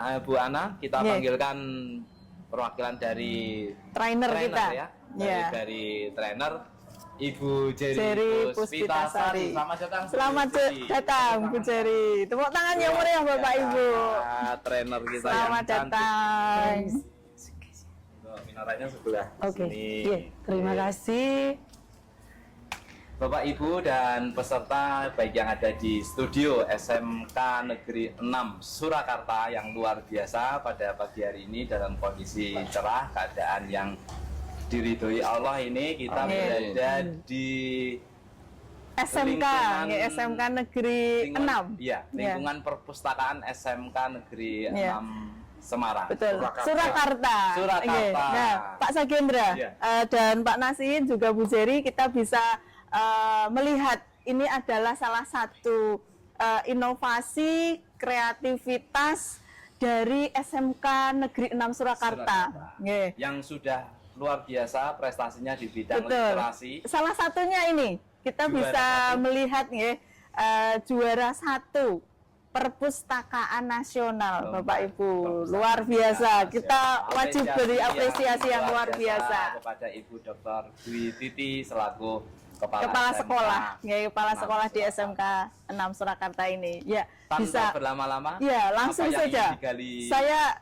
Bu Ana, kita panggilkan perwakilan dari trainer kita ya, dari trainer Ibu Jerry Puspitasari. Selamat datang Bu Jerry. Tepuk tangan yang meriah Bapak Ibu. Trainer kita selamat datang. Minaranya sebelah. Oke. Terima kasih. Bapak Ibu dan peserta baik yang ada di studio SMK Negeri 6 Surakarta yang luar biasa pada pagi hari ini dalam kondisi cerah, keadaan yang diridhoi Allah ini kita berada di SMK SMK Negeri 6. Iya, lingkungan perpustakaan SMK Negeri 6 Semarang. Betul. Surakarta. Nah, Pak Sagendra dan Pak Nasihin juga Bu Jerry, kita bisa melihat ini adalah salah satu inovasi kreativitas dari SMK Negeri 6 Surakarta. Yang sudah luar biasa prestasinya di bidang literasi. Salah satunya ini kita bisa melihat juara 1 Perpustakaan Nasional, Bapak Ibu, luar biasa. Kita wajib beri apresiasi yang luar biasa kepada Ibu Dr. Dwi Titi selaku Kepala Sekolah, Kepala Sekolah di SMK 6 Surakarta ini. Ya, tanpa bisa berlama-lama. Ya, langsung saja. Saya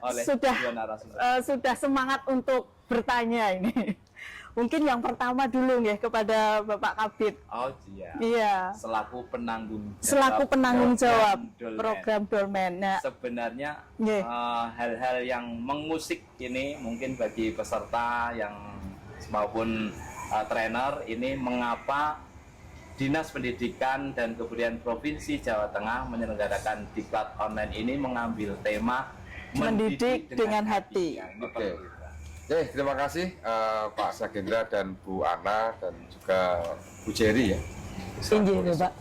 sudah semangat untuk bertanya ini. Mungkin yang pertama dulu kepada Bapak Kabid. Oh iya. Iya. Selaku penanggung jawab program Dolmen. Nah, sebenarnya hal-hal yang mengusik ini mungkin bagi peserta yang maupun trainer ini, mengapa Dinas Pendidikan dan Kebudayaan Provinsi Jawa Tengah menyelenggarakan diklat online ini mengambil tema mendidik dengan hati. Oke, terima kasih Pak Sagendra dan Bu Ana dan juga Bu Jerry ya. Insyaallah.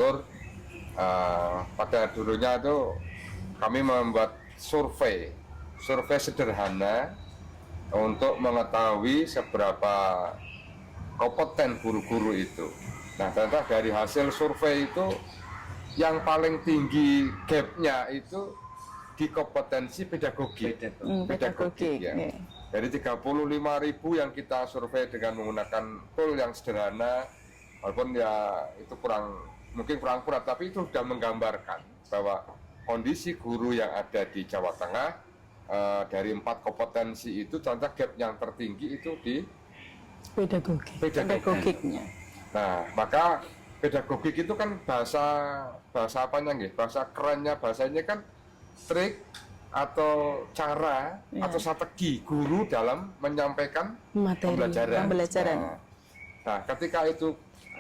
Pada dulunya itu kami membuat survei sederhana untuk mengetahui seberapa kompeten guru-guru itu. Nah, ternyata dari hasil survei itu yang paling tinggi gapnya itu di kompetensi pedagogi. Ya. Dari 35.000 yang kita survei dengan menggunakan tool yang sederhana, walaupun ya itu mungkin kurang akurat, tapi itu sudah menggambarkan bahwa kondisi guru yang ada di Jawa Tengah dari 4 kompetensi itu ternyata gap yang tertinggi itu di pedagogiknya. Nah, maka pedagogik itu kan bahasa apanya bahasa kerennya, bahasanya kan trik atau cara atau strategi guru dalam menyampaikan pembelajaran. Nah, ketika itu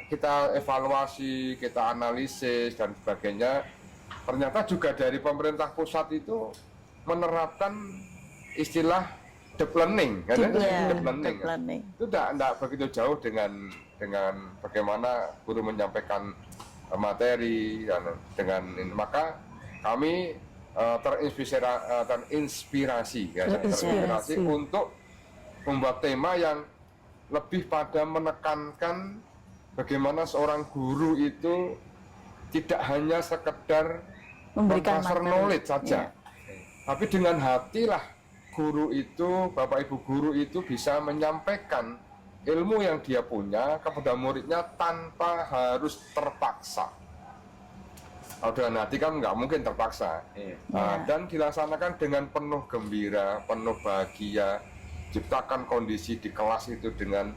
kita evaluasi, kita analisis dan sebagainya, ternyata juga dari pemerintah pusat itu menerapkan istilah deep learning, itu tidak begitu jauh dengan bagaimana guru menyampaikan materi dan dengan ini. Maka kami terinspirasi untuk membuat tema yang lebih pada menekankan bagaimana seorang guru itu tidak hanya sekedar memberikan knowledge saja, tapi dengan hatilah guru itu, Bapak Ibu guru itu bisa menyampaikan ilmu yang dia punya kepada muridnya tanpa harus terpaksa. Kalau dengan hati kan nggak mungkin terpaksa. Dan dilaksanakan dengan penuh gembira, penuh bahagia, ciptakan kondisi di kelas itu dengan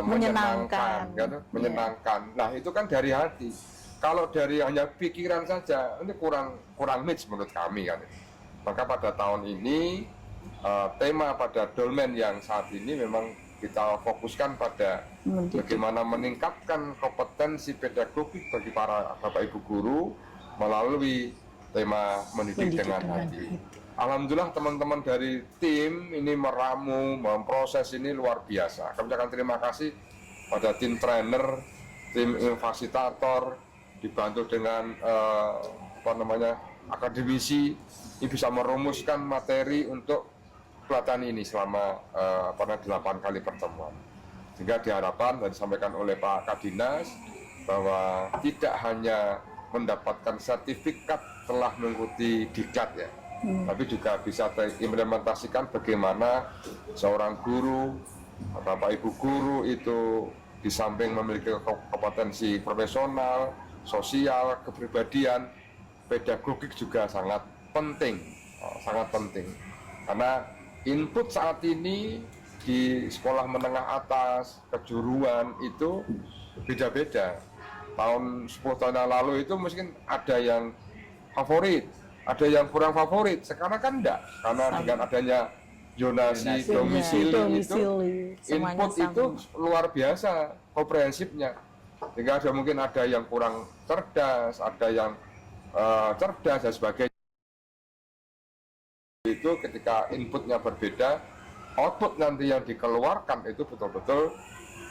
menyenangkan. Nah, itu kan dari hati. Kalau dari hanya pikiran saja, ini kurang match menurut kami kan. Maka pada tahun ini tema pada Dolmen yang saat ini memang kita fokuskan pada bagaimana meningkatkan kompetensi pedagogik bagi para Bapak Ibu guru melalui tema mendidik dengan hati. Alhamdulillah teman-teman dari tim ini meramu, memproses ini luar biasa. Kami ucapkan terima kasih pada tim trainer, tim fasilitator, dibantu dengan akademisi, ini bisa merumuskan materi untuk pelatihan ini selama 8 kali pertemuan. Sehingga diharapkan dan disampaikan oleh Pak Kadinas bahwa tidak hanya mendapatkan sertifikat telah mengikuti diklat ya, tapi juga bisa diimplementasikan bagaimana seorang guru, Bapak Ibu guru itu di samping memiliki kompetensi profesional, sosial, kepribadian, pedagogik juga sangat penting, karena input saat ini di sekolah menengah atas, kejuruan itu beda-beda. Tahun 10 tahun yang lalu itu mungkin ada yang favorit, ada yang kurang favorit. Sekarang kan enggak, karena dengan adanya zonasi domisili itu input itu luar biasa komprehensifnya. Sehingga mungkin ada yang kurang cerdas, ada yang cerdas dan sebagainya. Itu ketika inputnya berbeda, output nanti yang dikeluarkan itu betul-betul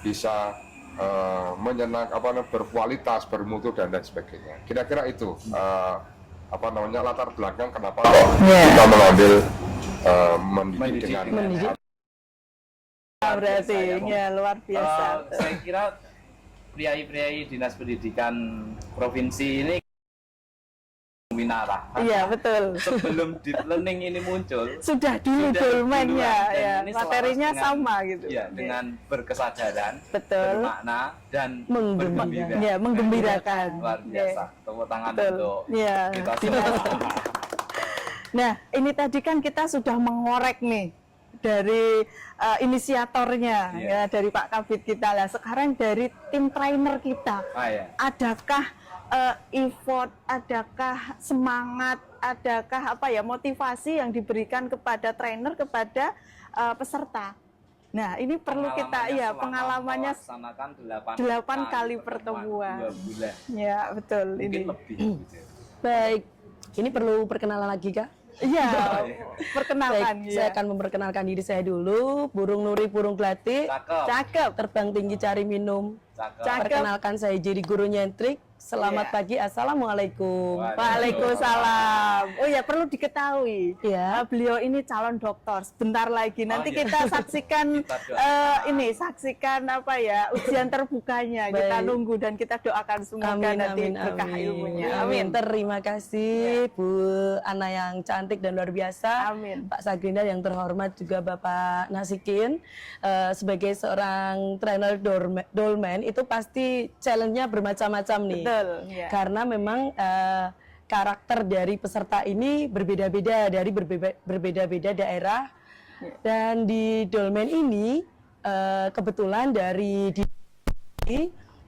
bisa berkualitas, bermutu dan lain sebagainya. Kira-kira itu latar belakang kenapa kita mengambil mendidik dengan berarti ya luar biasa. Saya kira priai-priai Dinas Pendidikan Provinsi ini Winara. Iya betul. Sebelum deep learning ini muncul, sudah dulu dolmennya, ya materinya dengan, sama gitu. Ya, dengan berkesadaran, betul, bermakna dan bergembira. Ya, menggembirakan. Luar biasa. Tepuk tangan untuk kita semua. Nah, ini tadi kan kita sudah mengorek nih dari inisiatornya, ya dari Pak Kabid kita lah. Sekarang dari tim trainer kita, adakah effort, adakah semangat, adakah motivasi yang diberikan kepada trainer, kepada peserta? Nah, ini perlu kita pengalamannya 8 kali pertemuan. 2 bulan. Ya, betul. Mungkin ini lebih. Baik, ini perlu perkenalan lagi kah? Iya, perkenalkan. Baik, saya akan memperkenalkan diri saya dulu. Burung Nuri Burung Glati. Cakep. Terbang tinggi cari minum. Cakep. Perkenalkan saya jadi guru nyentrik. Selamat pagi, assalamualaikum. Waalaikumsalam. Oh ya, perlu diketahui ya, beliau ini calon dokter. Sebentar lagi nanti kita saksikan saksikan ujian terbukanya. Baik. Kita nunggu dan kita doakan semoga nanti berkah ilmunya. Amin. Terima kasih Bu Ana yang cantik dan luar biasa. Amin. Pak Sagrinda yang terhormat, juga Bapak Nasikin. Sebagai seorang trainer dolmen itu pasti challenge-nya bermacam-macam nih. Betul, ya. Karena memang karakter dari peserta ini berbeda-beda dari berbeda-beda daerah. Ya. Dan di dolmen ini kebetulan dari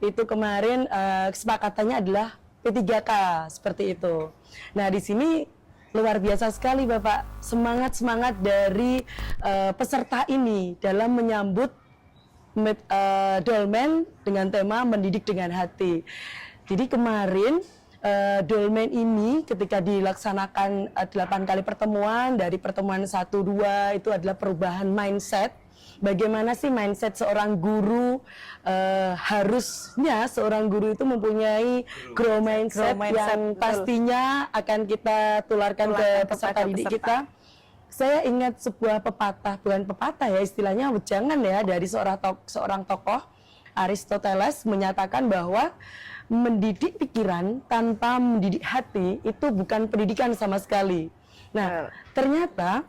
itu kemarin kesepakatannya adalah P3K seperti itu. Nah, di sini luar biasa sekali Bapak, semangat dari peserta ini dalam menyambut dolmen dengan tema mendidik dengan hati. Jadi kemarin dolmen ini ketika dilaksanakan 8 kali pertemuan, dari pertemuan 1-2 itu adalah perubahan mindset. Bagaimana sih mindset seorang guru? Harusnya seorang guru itu mempunyai grow mindset yang pastinya akan kita tularkan ke peserta didik kita. Saya ingat sebuah pepatah, bukan pepatah ya istilahnya, wejangan ya, dari seorang tokoh Aristoteles menyatakan bahwa mendidik pikiran tanpa mendidik hati itu bukan pendidikan sama sekali. Nah, ternyata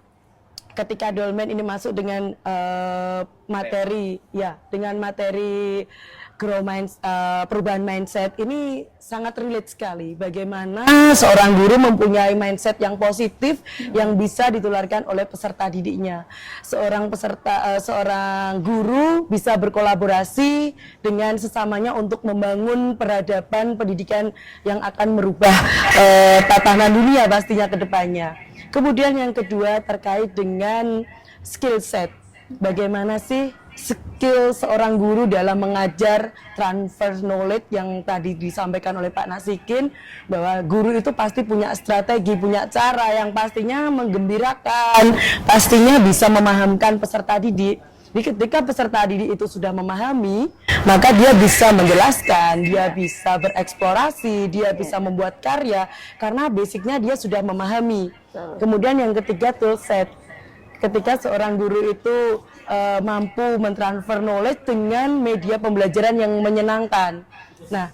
ketika dolmen ini masuk dengan materi perubahan mindset ini sangat relate sekali. Bagaimana seorang guru mempunyai mindset yang positif yang bisa ditularkan oleh peserta didiknya. Seorang guru bisa berkolaborasi dengan sesamanya untuk membangun peradaban pendidikan yang akan merubah tatanan dunia pastinya ke depannya. Kemudian yang kedua terkait dengan skill set. Bagaimana sih skill seorang guru dalam mengajar, transfer knowledge yang tadi disampaikan oleh Pak Nasikin, bahwa guru itu pasti punya strategi, punya cara yang pastinya menggembirakan, pastinya bisa memahamkan peserta didik. Jadi ketika peserta didik itu sudah memahami, maka dia bisa menjelaskan, dia bisa bereksplorasi, dia bisa membuat karya, karena basicnya dia sudah memahami. Kemudian yang ketiga, toolset. Ketika seorang guru itu mampu mentransfer knowledge dengan media pembelajaran yang menyenangkan. Nah,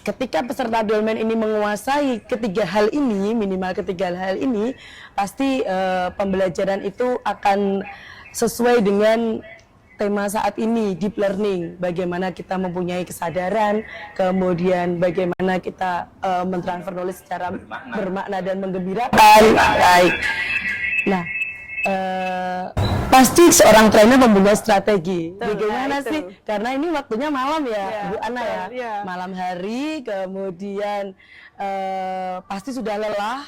ketika peserta dolmen ini menguasai ketiga hal ini, minimal ketiga hal ini, pasti pembelajaran itu akan sesuai dengan tema saat ini, deep learning. Bagaimana kita mempunyai kesadaran, kemudian bagaimana kita mentransfer knowledge secara bermakna dan menggembirakan. Baik. Nah, pasti seorang trainer mempunyai strategi. Bagaimana sih? Karena ini waktunya malam ya, Bu Ana ya. Malam hari, kemudian pasti sudah lelah.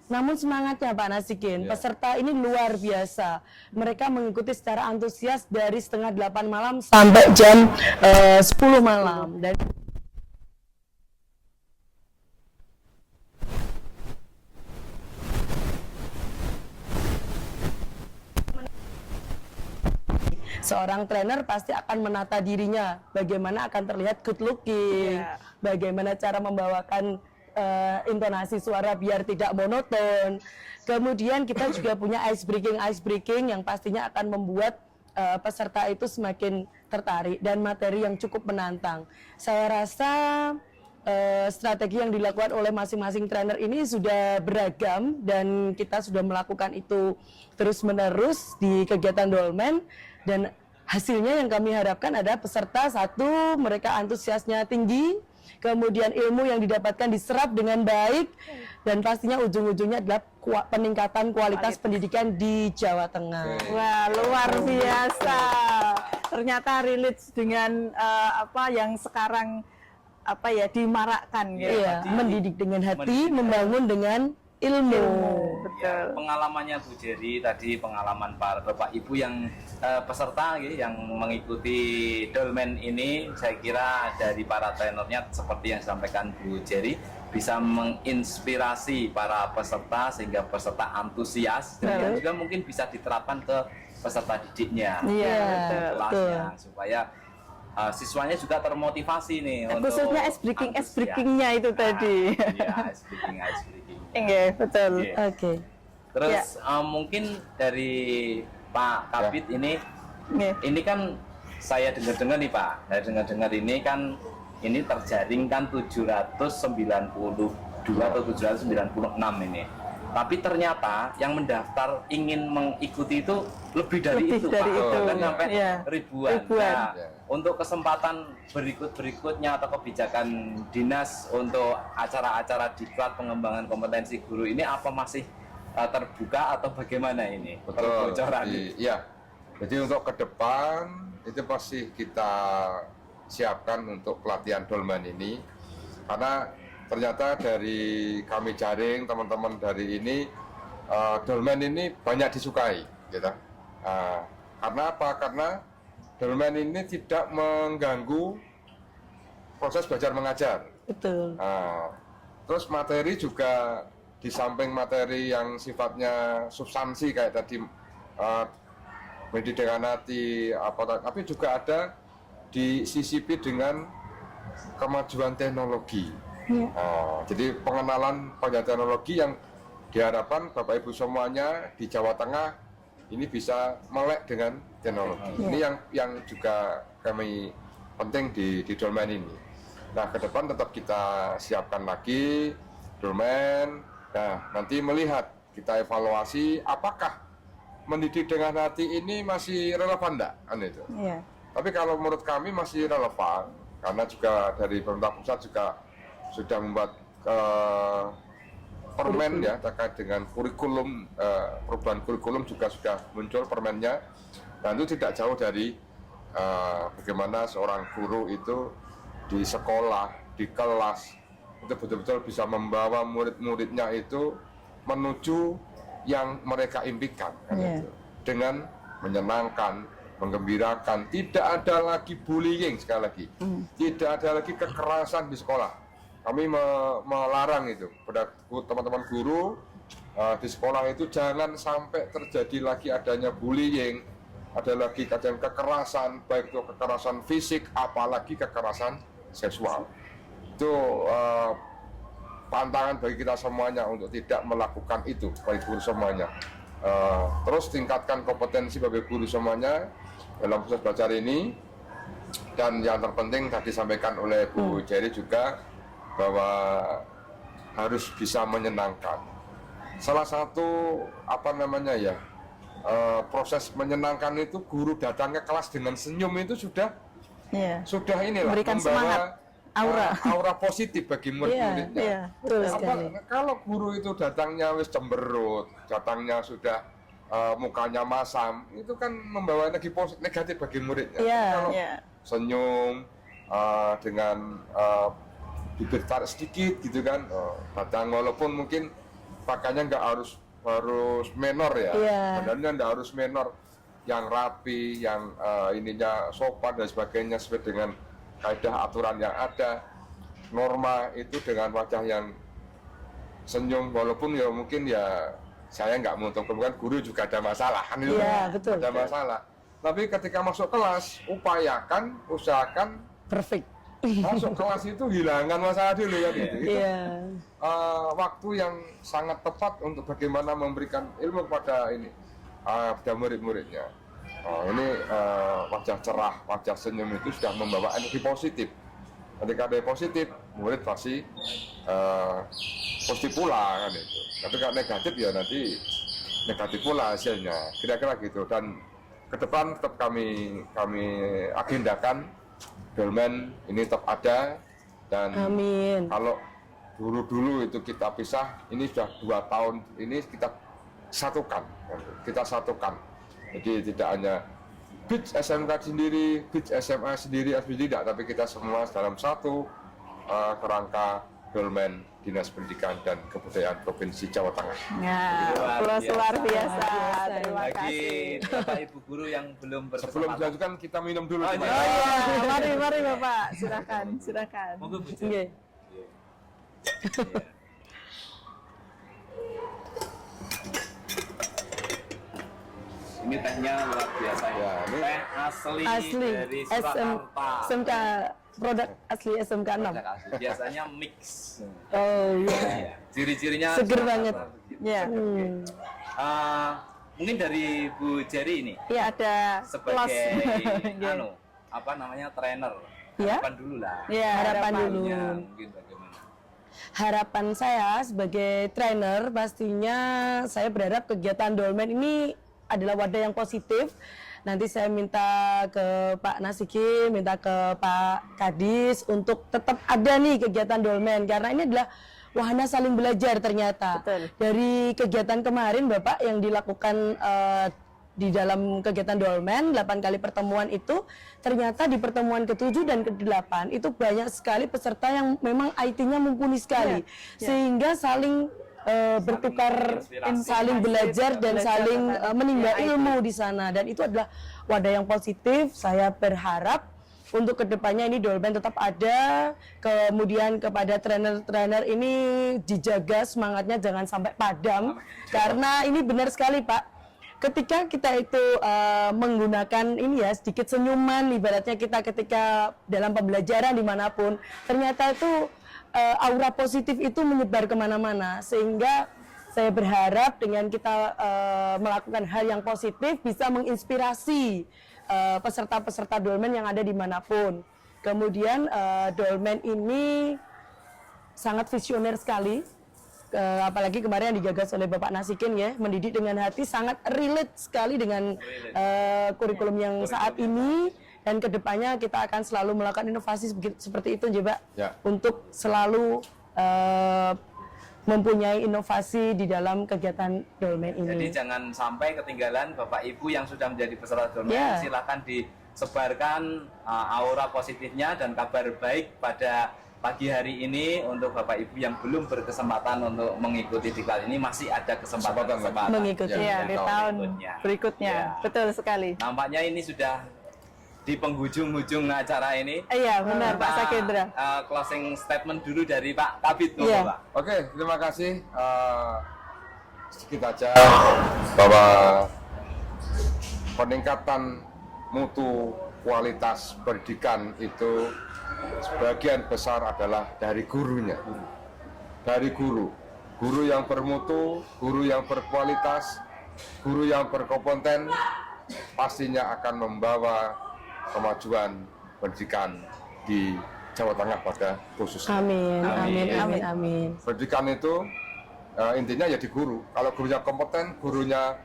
Namun semangatnya Pak Nasikin, peserta ini luar biasa. Mereka mengikuti secara antusias dari setengah 8 malam sampai jam 10 malam. Dan seorang trainer pasti akan menata dirinya, bagaimana akan terlihat good looking, bagaimana cara membawakan intonasi suara biar tidak monoton. Kemudian kita juga punya ice breaking yang pastinya akan membuat peserta itu semakin tertarik dan materi yang cukup menantang. Saya rasa strategi yang dilakukan oleh masing-masing trainer ini sudah beragam dan kita sudah melakukan itu terus-menerus di kegiatan dolmen, dan hasilnya yang kami harapkan ada peserta satu, mereka antusiasnya tinggi, kemudian ilmu yang didapatkan diserap dengan baik, dan pastinya ujung-ujungnya adalah peningkatan kualitas pendidikan di Jawa Tengah. Wah, luar biasa. Ternyata relate dengan apa yang sekarang dimarakkan gitu. Iya, mendidik dengan hati, membangun dengan ilmu. Betul. Pengalamannya Bu Jerry tadi, pengalaman para Bapak Ibu yang peserta yang mengikuti dolmen ini, saya kira dari para trainernya seperti yang disampaikan Bu Jerry bisa menginspirasi para peserta sehingga peserta antusias dan juga mungkin bisa diterapkan ke peserta didiknya. Iya, kelasnya, supaya siswanya juga termotivasi nih khususnya ice breaking-nya itu tadi. Iya, ice breaking. Iya, betul. Oke. Terus mungkin dari Pak Kabit ini kan saya dengar-dengar nih Pak, saya dengar-dengar ini kan ini terjaring kan 792 atau 796 ini. Tapi ternyata yang mendaftar ingin mengikuti itu lebih dari itu Pak. Kan sampai ribuan. Nah, untuk kesempatan berikutnya atau kebijakan dinas untuk acara-acara diklat pengembangan kompetensi guru ini apa masih terbuka atau bagaimana ini? Betul. Iya. Jadi untuk ke depan itu pasti kita siapkan untuk pelatihan dolmen ini, karena ternyata dari kami jaring teman-teman dari ini dolmen ini banyak disukai gitu. Karena apa? Karena dolmen ini tidak mengganggu proses belajar mengajar. Betul. Terus materi juga di samping materi yang sifatnya substansi kayak tadi mendidik dengan hati tapi juga ada disisipi dengan kemajuan teknologi. Jadi pengenalan pada teknologi yang diharapkan Bapak Ibu semuanya di Jawa Tengah ini bisa melek dengan teknologi. Ini yang juga kami penting di dolmen ini. Nah, ke depan tetap kita siapkan lagi dolmen. Nah, nanti melihat kita evaluasi apakah mendidik dengan hati ini masih relevan enggak, kan itu. Tapi kalau menurut kami masih relevan, karena juga dari pemerintah pusat juga sudah membuat permen ya terkait dengan kurikulum, perubahan kurikulum juga sudah muncul permennya, dan itu tidak jauh dari bagaimana seorang guru itu di sekolah, di kelas itu betul-betul bisa membawa murid-muridnya itu menuju yang mereka impikan kan itu. Dengan menyenangkan, menggembirakan, tidak ada lagi bullying, sekali lagi tidak ada lagi kekerasan di sekolah. Kami melarang itu pada teman-teman guru di sekolah itu jangan sampai terjadi lagi adanya bullying, ada lagi kadang kekerasan, baik itu kekerasan fisik apalagi kekerasan seksual. Itu tantangan bagi kita semuanya untuk tidak melakukan itu bagi guru semuanya. Terus tingkatkan kompetensi bagi guru semuanya dalam proses belajar ini. Dan yang terpenting tadi disampaikan oleh Bu Jerry juga bahwa harus bisa menyenangkan. Salah satu proses menyenangkan itu guru datang ke kelas dengan senyum itu sudah inilah memberikan membawa semangat, aura positif bagi murid-muridnya. Betul sekali. Kalau guru itu datangnya wis cemberut, datangnya sudah mukanya masam, itu kan membawa energi negatif bagi muridnya. Kalau senyum dengan bibir tarik sedikit gitu kan, datang walaupun mungkin pakainya nggak harus menor ya, sebenarnya nggak harus menor, yang rapi, yang ininya sopan dan sebagainya sesuai dengan kaidah aturan yang ada, norma itu dengan wajah yang senyum, walaupun ya mungkin ya saya nggak menutup kemungkinan guru juga ada masalah kan itu, ada masalah. Tapi ketika masuk kelas, usahakan Perfect. masuk kelas itu hilangkan masalah dulu ya gitu. Itu waktu yang sangat tepat untuk bagaimana memberikan ilmu kepada pada murid-muridnya. Ini wajah cerah, wajah senyum itu sudah membawa energi positif. Ketika ada positif, murid pasti positif pula kan itu. Tapi kalau negatif ya nanti negatif pula hasilnya. Kira-kira gitu. Dan ke depan tetap kami agendakan dolmen ini tetap ada, dan Amin. kalau dulu itu kita pisah, ini sudah 2 tahun ini kita satukan. Jadi tidak hanya BITS SMK sendiri, BITS SMA sendiri, tidak, tapi kita semua dalam satu kerangka dolmen Dinas Pendidikan dan Kebudayaan Provinsi Jawa Tengah. Luar biasa. Terima Bagi kasih. Bapak Ibu guru yang belum Sebelum berkesempatan. dilanjutkan kita minum dulu. Mari Bapak, silakan. Monggo Bu. Nggih. Ini tehnya luar biasa ya. ini Teh asli dari Surakarta. SMK, produk asli SMK 6. Produk asli. Biasanya mix. Oh iya. Ya. Ciri-cirinya Seger Surakarta. banget. Ya. Mungkin dari Bu Jerry ini Ya, ada sebagai plus. trainer. Ya. Harapan dulu lah. Ya, Harapan dulu. Mungkin bagaimana? Harapan saya sebagai trainer, pastinya saya berharap kegiatan dolmen ini adalah wadah yang positif. Nanti saya minta ke Pak Nasiki, minta ke Pak Kadis untuk tetap ada nih kegiatan dolmen, karena ini adalah wahana saling belajar ternyata. Betul. Dari kegiatan kemarin Bapak yang dilakukan di dalam kegiatan dolmen 8 kali pertemuan itu, ternyata di pertemuan ke-7 dan ke-8 itu banyak sekali peserta yang memang IT-nya mumpuni sekali, sehingga saling bertukar, saling belajar dan saling menimba ilmu di sana, dan itu adalah wadah yang positif. Saya berharap untuk kedepannya ini dolmen tetap ada, kemudian kepada trainer-trainer ini dijaga semangatnya, jangan sampai padam, karena ini benar sekali Pak. Ketika kita itu menggunakan ini ya sedikit senyuman, ibaratnya kita ketika dalam pembelajaran dimanapun, ternyata itu aura positif itu menyebar kemana-mana, sehingga saya berharap dengan kita melakukan hal yang positif bisa menginspirasi peserta-peserta dolmen yang ada dimanapun. Kemudian dolmen ini sangat visioner sekali. Apalagi kemarin yang digagas oleh Bapak Nasikin ya, mendidik dengan hati, sangat relate sekali dengan kurikulum yang saat ini, dan kedepannya kita akan selalu melakukan inovasi seperti itu Pak, untuk selalu mempunyai inovasi di dalam kegiatan dolmen ini. Jadi jangan sampai ketinggalan Bapak Ibu yang sudah menjadi peserta dolmen, silakan disebarkan aura positifnya dan kabar baik pada pagi hari ini. Untuk Bapak Ibu yang belum berkesempatan untuk mengikuti di kelas ini, masih ada kesempatan mengikuti di tahun berikutnya. Betul sekali. Nampaknya ini sudah di penghujung-hujung acara ini. Iya, benar Pak Sakendra. Closing statement dulu dari Pak Kabid, Pak. Oke, terima kasih. Sedikit aja bahwa peningkatan mutu kualitas pendidikan itu sebagian besar adalah dari gurunya, dari guru yang bermutu, guru yang berkualitas, guru yang berkompeten, pastinya akan membawa kemajuan pendidikan di Jawa Tengah pada khususnya. Amin, amin, amin, amin. Pendidikan itu intinya ya di guru. Kalau gurunya kompeten, gurunya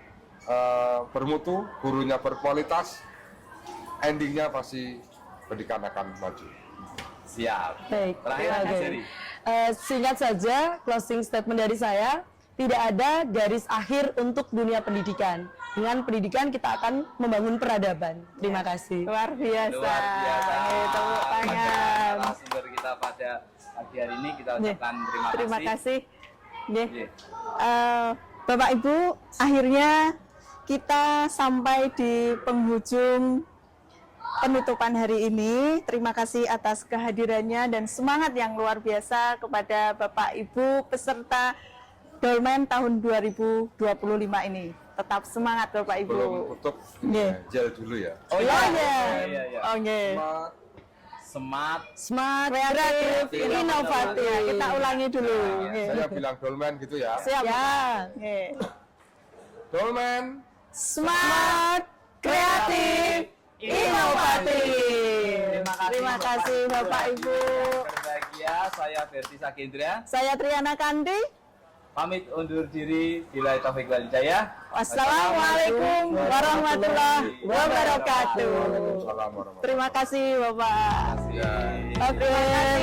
bermutu, gurunya berkualitas, endingnya pasti pendidikan akan maju. Siap. Baik. Terakhir, Oke. Mas Jerry. Singkat saja, closing statement dari saya, tidak ada garis akhir untuk dunia pendidikan. Dengan pendidikan kita akan membangun peradaban. Terima kasih. Luar biasa. Luar biasa. Tepuk tangan. Narasumber kita pada pagi hari ini kita ucapkan Terima kasih. Nggih. Nggih. Bapak Ibu, akhirnya kita sampai di penghujung penutupan hari ini. Terima kasih atas kehadirannya dan semangat yang luar biasa kepada Bapak Ibu peserta Dolmen tahun 2025 ini. Tetap semangat Bapak Ibu. Belum tutup, Nggih. gel dulu ya. Oh Oh iya. iya. Iya. Oh nggih. Smart. Smart, Kreatif, Kreatif, inovatif. inovatif. Kita ulangi dulu. Nggih. Saya bilang dolmen gitu ya. Siap. Ya. Nggih. Dolmen. Smart, kreatif, inovatif. Terima kasih Bapak Ibu. Berbahagia, saya Berti Sakendra. Saya Triana Kandi. Pamit undur diri. Bila taufik wal hidayah. Wassalamualaikum warahmatullahi wabarakatuh. Assalamualaikum. Terima kasih Bapak. Ya. Oke,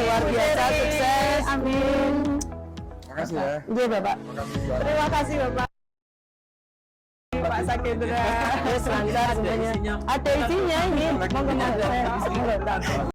luar biasa, sukses. Amin. Makasih ya. Iya Bapak. Terima kasih Bapak. Pak Sakendra. Terus lancar semuanya. Ada isinya ini. Monggo, monggo.